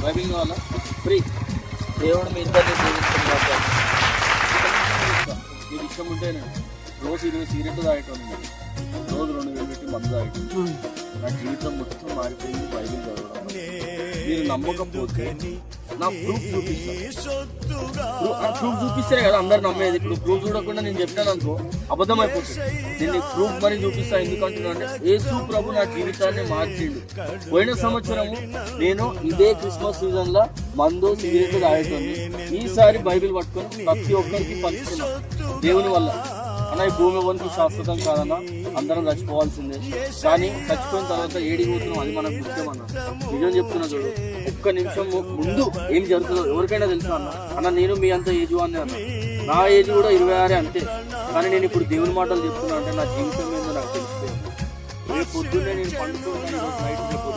Bible కావాలా free. దేవుడు మీ ఇద్దరిని ప్రేమిస్తున్నారు. మీకు ఇష్టం ఉంటే రోజు 20 సిగరెట్లు తాగేటోని, రోజు 2 వేలు పెట్టి మందు తాగేటోని. నా జీవితం మొత్తం మారిపోయింది బైబిల్ చదవడం. మీరు నమ్మకపోతే నా ప్రూఫ్ చూపిస్తాను. ప్రూఫ్ చూపిస్తేనే కదా అందరు నమ్మేది. ఇప్పుడు ప్రూఫ్ చూడకుండా నేను చెప్పినాను అనుకో అబద్ధం అయిపోతుంది. నేను ప్రూఫ్ మరి చూపిస్తా. ఎందుకంటున్నా అంటే యేసు ప్రభు నా జీవితాన్ని మార్చిండు. పోయిన సంవత్సరము నేను ఇదే క్రిస్మస్ సీజన్ లో మందు సిగరెట్లు తాగేటోని. ఈసారి బైబిల్ పట్టుకొని ప్రతి ఒక్కరికి పంచుతున్నా దేవుని వల్ల. అన్న ఈ భూమి ఎవరికి శాశ్వతం కాదన్నా, అందరం చచ్చిపోవాల్సిందే. కానీ చచ్చిపోయిన తర్వాత ఏడికి పోతున్నాం అది మనకు ముఖ్యమన్నా. నిజం చెప్తున్నా చూడు, ఒక్క నిమిషం ముందు ఏం జరుగుతుందో ఎవరికైనా తెలుసా అన్న నేను మీ అంత ఏజ్ వాడిని అన్న. నా ఏజ్ కూడా 26 అంతే. కానీ నేను ఇప్పుడు దేవుని మాటలు చెప్తున్నా అంటే నా జీవితం ఏందో నాకు తెలిసిపోయింది. రేపు పొద్దున్నే నేను పండుకొని నైట్ రేపు